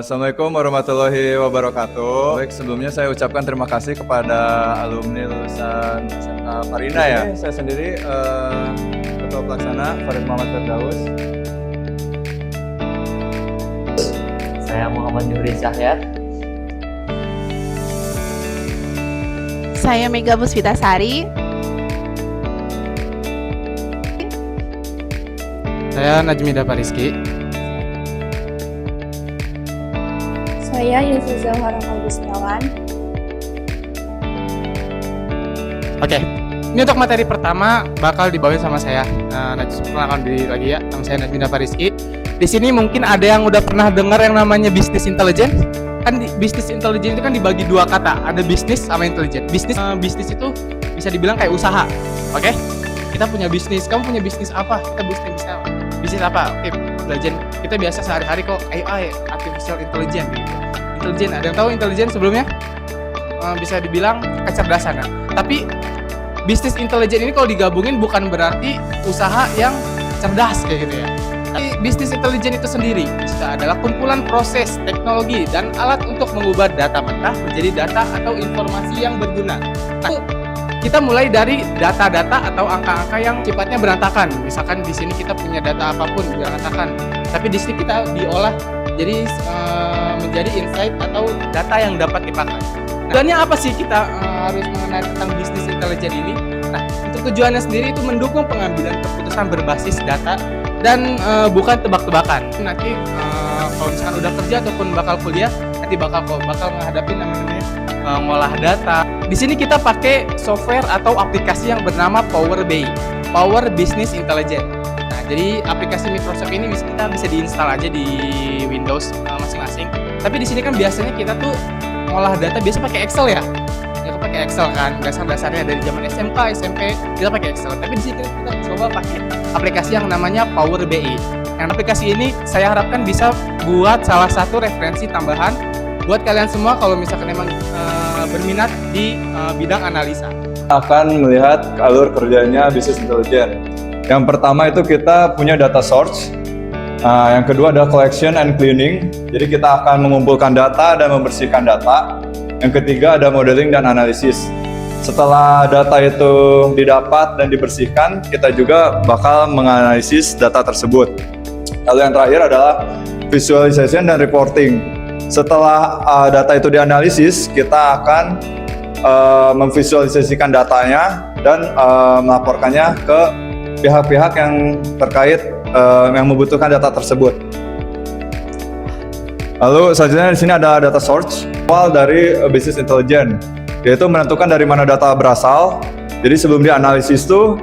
Assalamualaikum warahmatullahi wabarakatuh. Baik, sebelumnya saya ucapkan terima kasih kepada alumni lulusan SMK Farina ya. Saya sendiri Ketua Pelaksana Farid Muhammad Firdaus. Saya Muhammad Nuri Cahyat. Saya Mega Puspitasari. Saya Najmida Pariski. Saya Yusuf Zahara Agustiawan. Oke, ini untuk materi pertama bakal dibawain sama saya. Perkenalkan diri lagi ya, nama saya Najmida Pariski. Di sini mungkin ada yang udah pernah dengar yang namanya bisnis intelligence. Kan bisnis intelligence itu kan dibagi dua kata, ada bisnis sama intelijen. Bisnis itu bisa dibilang kayak usaha. Oke? Kita punya bisnis, kamu punya bisnis apa? Kita bisnis apa? Oke, intelijen. Kita biasa sehari-hari kok AI, artificial intelligence gitu. Intelijen, ada yang tahu intelijen sebelumnya? Bisa dibilang kecerdasan. Tapi bisnis intelijen ini kalau digabungin bukan berarti usaha yang cerdas kayak gitu ya. Tapi bisnis intelijen itu sendiri adalah kumpulan proses, teknologi, dan alat untuk mengubah data mentah menjadi data atau informasi yang berguna. Nah, kita mulai dari data-data atau angka-angka yang sifatnya berantakan. Misalkan di sini kita punya data apapun berantakan, tapi di sini kita diolah jadi menjadi insight atau data yang dapat dipakai. Tujuannya apa sih kita harus mengenai tentang bisnis intelijen ini? Nah, untuk tujuannya sendiri itu mendukung pengambilan keputusan berbasis data dan bukan tebak-tebakan. Nanti kalau misalkan udah kerja ataupun bakal kuliah, nanti bakal menghadapi namanya ngolah data. Di sini kita pakai software atau aplikasi yang bernama Power BI, Power Business Intelligence. Nah, jadi aplikasi Microsoft ini kita bisa diinstal aja di Windows masing-masing. Tapi di sini kan biasanya kita tuh ngolah data biasa pakai Excel ya. Kita pakai Excel kan, dasar-dasarnya dari zaman SMK, SMP kita pakai Excel. Tapi di sini kita coba pakai aplikasi yang namanya Power BI. Yang aplikasi ini saya harapkan bisa buat salah satu referensi tambahan buat kalian semua kalau misalkan memang berminat di bidang analisa. Akan melihat alur kerjanya bisnis intelijen. Yang pertama itu kita punya data source. Yang kedua adalah collection and cleaning. Jadi kita akan mengumpulkan data dan membersihkan data. Yang ketiga ada modeling dan analisis. Setelah data itu didapat dan dibersihkan, kita juga bakal menganalisis data tersebut. Lalu yang terakhir adalah visualization dan reporting. Setelah data itu dianalisis, kita akan memvisualisasikan datanya dan melaporkannya ke pihak-pihak yang terkait yang membutuhkan data tersebut. Lalu selanjutnya di sini ada data source. Awal dari business intelligence, yaitu menentukan dari mana data berasal. Jadi sebelum dianalisis tuh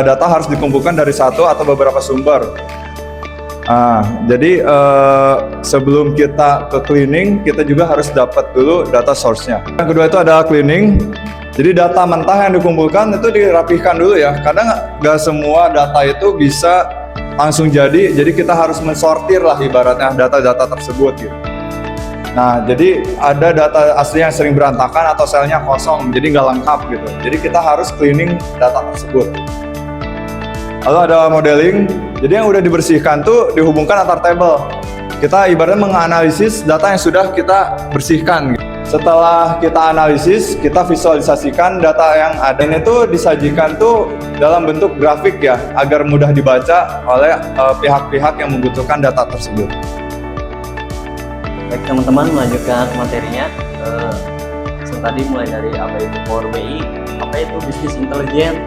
data harus dikumpulkan dari satu atau beberapa sumber. Jadi sebelum kita ke cleaning, kita juga harus dapat dulu data source-nya. Yang kedua itu ada cleaning. Jadi data mentah yang dikumpulkan itu dirapihkan dulu ya. Kadang nggak semua data itu bisa langsung jadi kita harus mensortir lah ibaratnya data-data tersebut gitu. Nah, jadi ada data asli yang sering berantakan atau selnya kosong, jadi nggak lengkap gitu. Jadi kita harus cleaning data tersebut. Lalu ada modeling. Jadi yang udah dibersihkan tuh dihubungkan antar table. Kita ibaratnya menganalisis data yang sudah kita bersihkan. Setelah kita analisis, kita visualisasikan data yang ada. Ini tuh disajikan tuh dalam bentuk grafik ya, agar mudah dibaca oleh pihak-pihak yang membutuhkan data tersebut. Baik teman-teman, melanjutkan materinya. Tadi mulai dari apa itu Power BI, apa itu bisnis intelijen,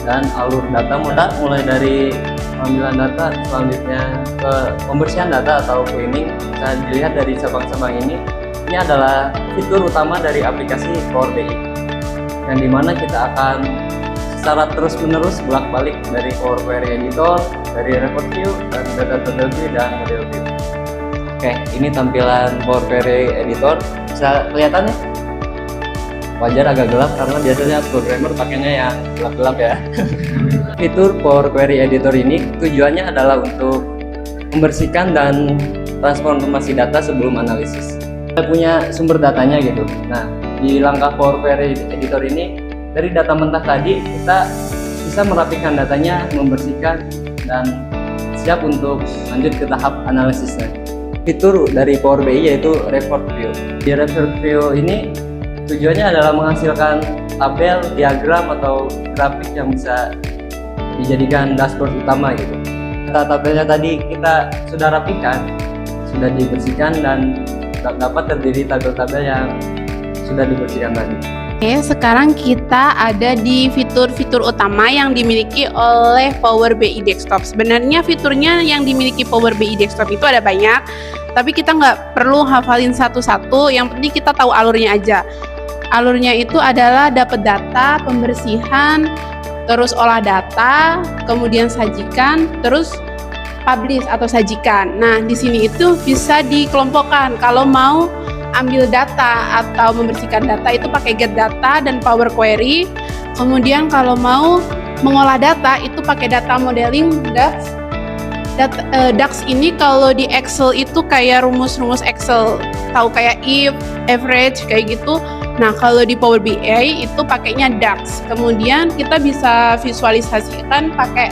dan alur data mulai dari pengambilan data, selanjutnya ke pembersihan data atau cleaning. Bisa dilihat dari cabang-cabang ini adalah fitur utama dari aplikasi Power BI, yang dimana kita akan secara terus-menerus bolak-balik dari Power Query Editor, dari Report View, dan Data View, dan Model View. Oke, ini tampilan Power Query Editor. Bisa kelihatan ya? Wajar agak gelap karena biasanya programmer pakainya yang gelap-gelap ya. Fitur Power Query Editor ini tujuannya adalah untuk membersihkan dan transformasi data sebelum analisis. Kita punya sumber datanya gitu. Nah, di langkah Power Query Editor ini, dari data mentah tadi kita bisa merapikan datanya, membersihkan, dan siap untuk lanjut ke tahap analisisnya. fitur dari Power BI yaitu Report View. Di Report View ini tujuannya adalah menghasilkan tabel, diagram atau grafik yang bisa dijadikan dashboard utama gitu. Tabelnya tadi kita sudah rapikan, sudah dibersihkan dan dapat terdiri tabel-tabel yang sudah dibersihkan tadi. Oke, sekarang kita ada di fitur-fitur utama yang dimiliki oleh Power BI Desktop. Sebenarnya fiturnya yang dimiliki Power BI Desktop itu ada banyak, tapi kita nggak perlu hafalin satu-satu, yang penting kita tahu alurnya aja. Alurnya itu adalah dapat data, pembersihan, terus olah data, kemudian sajikan, terus publish atau sajikan. Nah, di sini itu bisa dikelompokkan. Kalau mau ambil data atau membersihkan data itu pakai get data dan Power Query. Kemudian kalau mau mengolah data itu pakai data modeling DAX. DAX ini kalau di Excel itu kayak rumus-rumus Excel, tahu kayak if, average kayak gitu. Nah, kalau di Power BI itu pakainya DAX. Kemudian kita bisa visualisasikan pakai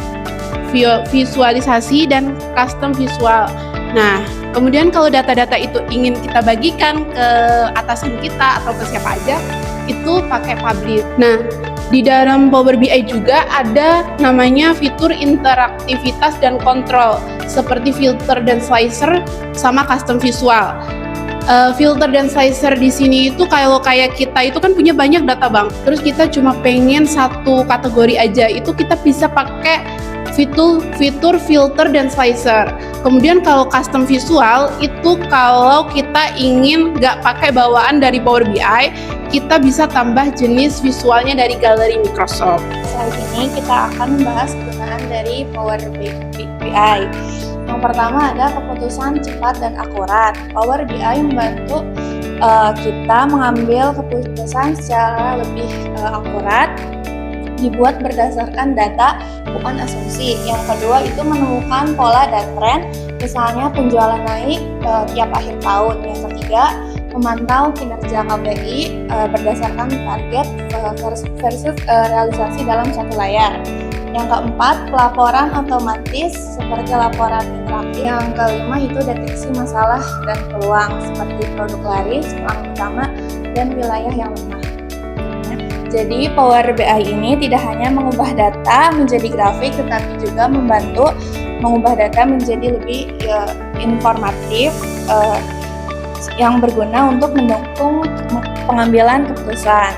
visualisasi dan custom visual. Nah, kemudian kalau data-data itu ingin kita bagikan ke atasan kita atau ke siapa aja, itu pakai publish. Nah, di dalam Power BI juga ada namanya fitur interaktivitas dan kontrol, seperti filter dan slicer sama custom visual. Filter dan slicer di sini itu kalau kayak kita itu kan punya banyak data bang, terus kita cuma pengen satu kategori aja, itu kita bisa pakai fitur filter dan slicer. Kemudian kalau custom visual itu kalau kita ingin nggak pakai bawaan dari Power BI, kita bisa tambah jenis visualnya dari galeri Microsoft. Slide ini kita akan membahas kegunaan dari Power BI. Yang pertama ada keputusan cepat dan akurat. Power BI membantu kita mengambil keputusan secara lebih akurat, dibuat berdasarkan data bukan asumsi. Yang kedua itu menemukan pola dan tren, misalnya penjualan naik tiap akhir tahun. Yang ketiga memantau kinerja KPI berdasarkan target versus realisasi dalam satu layar. Yang keempat, pelaporan otomatis seperti laporan interaktif. Yang kelima itu deteksi masalah dan peluang seperti produk laris, peluang utama, dan wilayah yang lemah. Jadi Power BI ini tidak hanya mengubah data menjadi grafik, tetapi juga membantu mengubah data menjadi lebih informatif yang berguna untuk mendukung pengambilan keputusan.